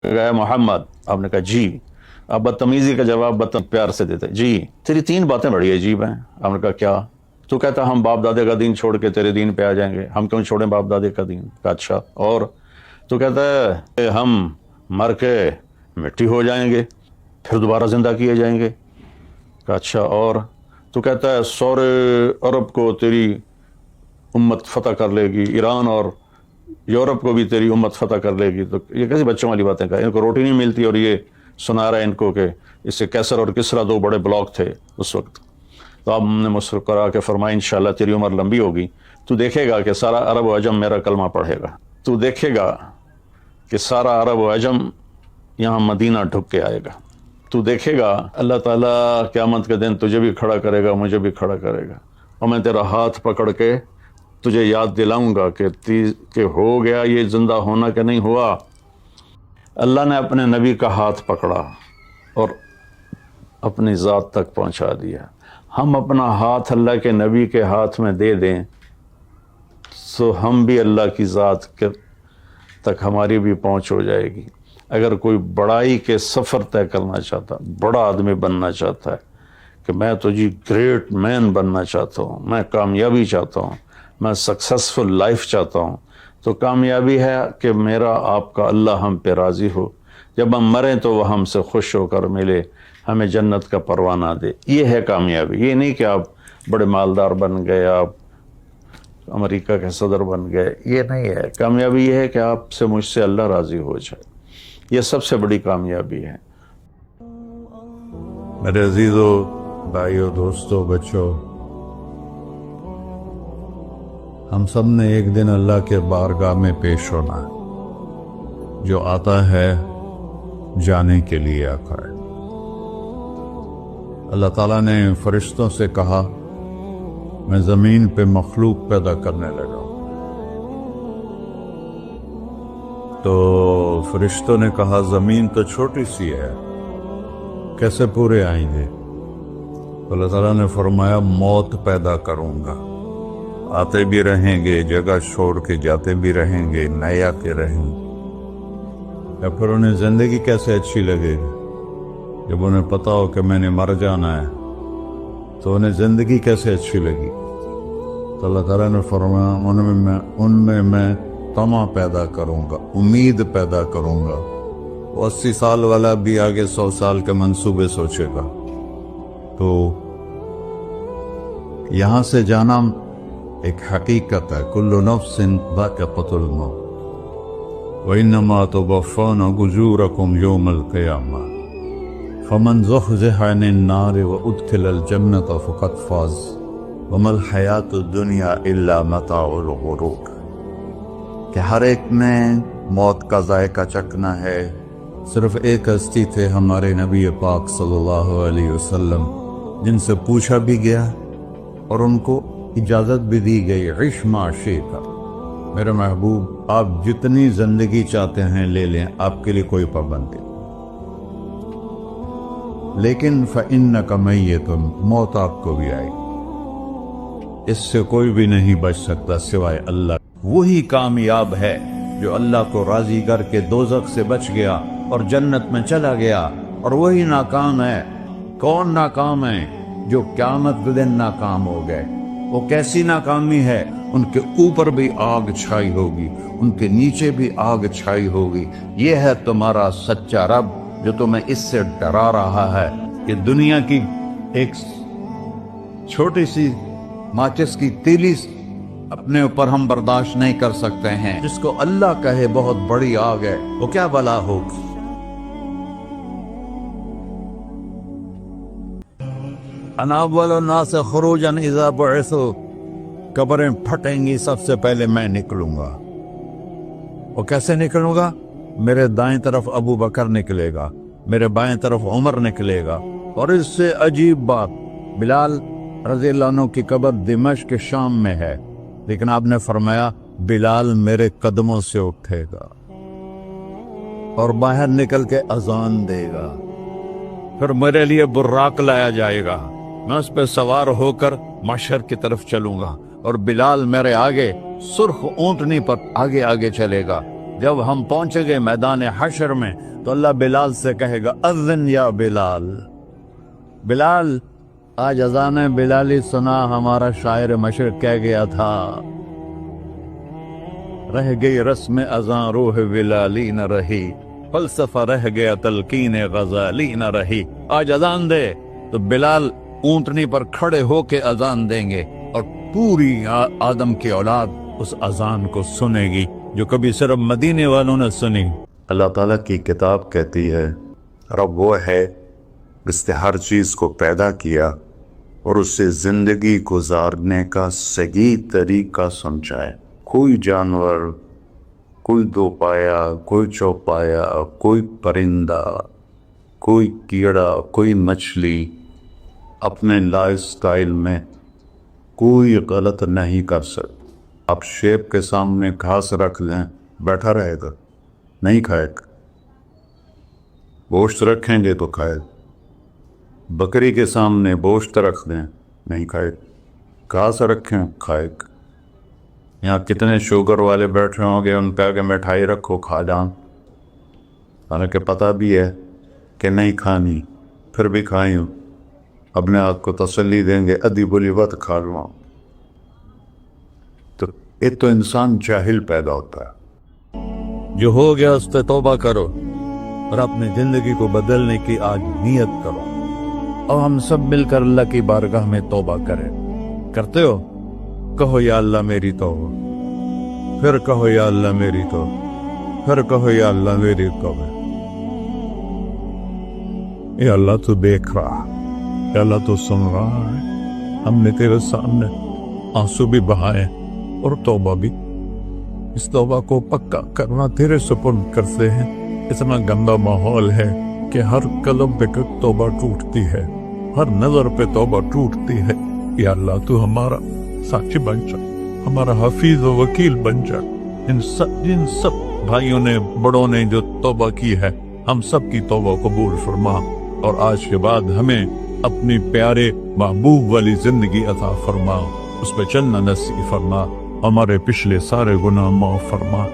گیا محمد، آپ نے کہا جی. آپ بدتمیزی کا جواب پیار سے دیتے، جی تیری 3 باتیں بڑی عجیب ہیں. آپ نے کہا کیا؟ تو کہتا ہم باپ دادے کا دین چھوڑ کے تیرے دین پہ آ جائیں گے. ہم کیوں چھوڑیں باپ دادے کا دین؟ کہا اچھا اور؟ تو کہتا ہے کہ ہم مر کے مٹی ہو جائیں گے پھر دوبارہ زندہ کیے جائیں گے. کہا اچھا اور؟ تو کہتا ہے سورے عرب کو تیری امت فتح کر لے گی، ایران اور یورپ کو بھی تیری امت فتح کر لے گی. تو یہ کیسی بچوں والی باتیں کہا؟ ان کو روٹی نہیں ملتی اور یہ سنا رہا ہے ان کو کہ اس سے کیسر اور کسرا 2 بڑے بلاک تھے اس وقت. تو آپ نے مسکرا کے فرمایا انشاءاللہ تیری عمر لمبی ہوگی، تو دیکھے گا کہ سارا عرب و عجم میرا کلمہ پڑھے گا. تو دیکھے گا کہ سارا عرب و عجم یہاں مدینہ ڈھک کے آئے گا. تو دیکھے گا اللہ تعالیٰ قیامت کے دن تجھے بھی کھڑا کرے گا، مجھے بھی کھڑا کرے گا، اور میں تیرا ہاتھ پکڑ کے تجھے یاد دلاؤں گا کہ ہو گیا یہ زندہ ہونا کہ نہیں ہوا. اللہ نے اپنے نبی کا ہاتھ پکڑا اور اپنی ذات تک پہنچا دیا. ہم اپنا ہاتھ اللہ کے نبی کے ہاتھ میں دے دیں تو ہم بھی اللہ کی ذات تک ہماری بھی پہنچ ہو جائے گی. اگر کوئی بڑائی کے سفر طے کرنا چاہتا، بڑا آدمی بننا چاہتا ہے کہ میں تو جی گریٹ مین بننا چاہتا ہوں، میں کامیابی چاہتا ہوں، میں سکسیسفل لائف چاہتا ہوں، تو کامیابی ہے کہ میرا آپ کا اللہ ہم پہ راضی ہو، جب ہم مریں تو وہ ہم سے خوش ہو کر ملے، ہمیں جنت کا پروانہ دے. یہ ہے کامیابی. یہ نہیں کہ آپ بڑے مالدار بن گئے، آپ امریکہ کے صدر بن گئے. یہ نہیں ہے کامیابی. یہ ہے کہ آپ سے مجھ سے اللہ راضی ہو جائے. یہ سب سے بڑی کامیابی ہے. میرے عزیزو، بھائیو، دوستو، بچوں، ہم سب نے ایک دن اللہ کے بارگاہ میں پیش ہونا ہے. جو آتا ہے جانے کے لیے آتا ہے. اللہ تعالیٰ نے فرشتوں سے کہا میں زمین پہ مخلوق پیدا کرنے لگا. تو فرشتوں نے کہا زمین تو چھوٹی سی ہے، کیسے پورے آئیں گے؟ تو اللہ تعالیٰ نے فرمایا موت پیدا کروں گا. آتے بھی رہیں گے، جگہ چھوڑ کے جاتے بھی رہیں گے، نئے آتے رہیں گے. یا پھر انہیں زندگی کیسے اچھی لگے گی جب انہیں پتا ہو کہ میں نے مر جانا ہے؟ تو انہیں زندگی کیسے اچھی لگی؟ تو اللہ تعالیٰ نے فرمایا ان میں میں طمع پیدا کروں گا، امید پیدا کروں گا. وہ 80 سال والا بھی آگے 100 سال کے منصوبے سوچے گا. تو یہاں سے جانا ایک حقیقت ہے. کل نفس ذائقۃ الموت وانما توفون اجورکم یوم القیامہ فمن زحزح عن النار وادخل الجنۃ فقد فاز وما الحیاۃ الدنیا الا متاع الغرور. کہ ہر ایک میں موت کا ذائقہ چکھنا ہے. صرف ایک ہستی تھے ہمارے نبی پاک صلی اللہ علیہ وسلم، جن سے پوچھا بھی گیا اور ان کو اجازت بھی دی گئی، عش ما شئت. میرے محبوب، آپ جتنی زندگی چاہتے ہیں لے لیں، آپ کے لیے کوئی پابندی نہیں. لیکن فإنک میت، موت آپ کو بھی آئے. اس سے کوئی بھی نہیں بچ سکتا سوائے اللہ. وہی کامیاب ہے جو اللہ کو راضی کر کے دوزخ سے بچ گیا اور جنت میں چلا گیا. اور وہی ناکام ہے. کون ناکام ہے؟ جو قیامت کے دن ناکام ہو گئے. وہ کیسی ناکامی ہے؟ ان کے اوپر بھی آگ چھائی ہوگی، ان کے نیچے بھی آگ چھائی ہوگی. یہ ہے تمہارا سچا رب جو تمہیں اس سے ڈرا رہا ہے کہ دنیا کی ایک چھوٹی سی ماچس کی تیلی اپنے اوپر ہم برداشت نہیں کر سکتے ہیں. جس کو اللہ کہے بہت بڑی آگ ہے، وہ کیا بلا ہوگی؟ انا اول الناس خروجا اذا بعثوا، قبریں پھٹیں گی، سب سے پہلے میں نکلوں گا. اور کیسے نکلوں گا؟ میرے دائیں طرف ابو بکر نکلے گا، میرے بائیں طرف عمر نکلے گا. اور اس سے عجیب بات، بلال رضی اللہ عنہ کی قبر دمشق کے شام میں ہے، لیکن آپ نے فرمایا بلال میرے قدموں سے اٹھے گا اور باہر نکل کے اذان دے گا. پھر میرے لیے براق لایا جائے گا، میں اس پہ سوار ہو کر محشر کی طرف چلوں گا، اور بلال میرے آگے سرخ اونٹنی پر آگے آگے چلے گا. جب ہم پہنچے گے میدان حشر میں تو اللہ بلال سے کہے گا اذن یا بلال، بلال آج اذان بلالی سنا، ہمارا شاعر مشرق کہہ گیا تھا رہ گئی رسم اذان روح بلالی نہ رہی، فلسفہ رہ گیا تلقین غزالی نہ رہی۔ آج اذان دے تو بلال اونٹنی پر کھڑے ہو کے اذان دیں گے اور پوری آدم کی اولاد اس اذان کو سنے گی جو کبھی صرف مدینے والوں نے سنی۔ اللہ تعالیٰ کی کتاب کہتی ہے رب وہ ہے جس نے ہر چیز کو پیدا کیا اور اسے زندگی گزارنے کا صحیح طریقہ سمجھائے۔ کوئی جانور، کوئی دو پایا، کوئی چوپایا، کوئی پرندہ، کوئی کیڑا، کوئی مچھلی اپنے لائف سٹائل میں کوئی غلط نہیں کر سکتا۔ آپ شیپ کے سامنے گھاس رکھ دیں بیٹھا رہے گا، نہیں کھائے گا۔ گوشت رکھیں گے تو کھائے گا۔ بکری کے سامنے گوشت رکھ دیں نہیں کھائے گا۔ گھاس رکھیں کھائے گا۔ یہاں کتنے شوگر والے بیٹھے ہوں گے، ان پہ کہ مٹھائی رکھو کھا جان، حالانکہ پتہ بھی ہے کہ نہیں کھانی، پھر بھی کھائی ہوں، اپنے آپ کو تسلی دیں گے ادھی بلی وقت کھا لوں۔ تو ایک تو انسان جاہل پیدا ہوتا ہے۔ جو ہو گیا اس پہ توبہ کرو اور اپنی زندگی کو بدلنے کی آج نیت کرو، اور ہم سب مل کر اللہ کی بارگاہ میں توبہ کریں۔ کرتے ہو؟ کہو یا اللہ میری توبہ، پھر کہو یا اللہ میری توبہ، پھر کہو یا اللہ میری توبہ۔ یا اللہ تو دیکھ رہا، یا اللہ تو سن رہا ہے، ہم نے تیرے سامنے آنسو بھی بہائے اور توبہ بھی۔ اس توبہ کو پکا کرنا تیرے سپرد کرتے ہیں۔ اتنا گندا ماحول ہے کہ ہر قلب پہ توبہ ٹوٹتی ہے، ہر نظر پہ توبہ ٹوٹتی ہے۔ یا اللہ تو ہمارا ساتھی بن جا، ہمارا حفیظ و وکیل بن جا۔ جن سب بھائیوں نے بڑوں نے جو توبہ کی ہے، ہم سب کی توبہ قبول فرما، اور آج کے بعد ہمیں اپنی پیارے محبوب والی زندگی عطا فرما، اس پہ چلنا نصیب فرما، ہمارے پچھلے سارے گناہ معاف فرما۔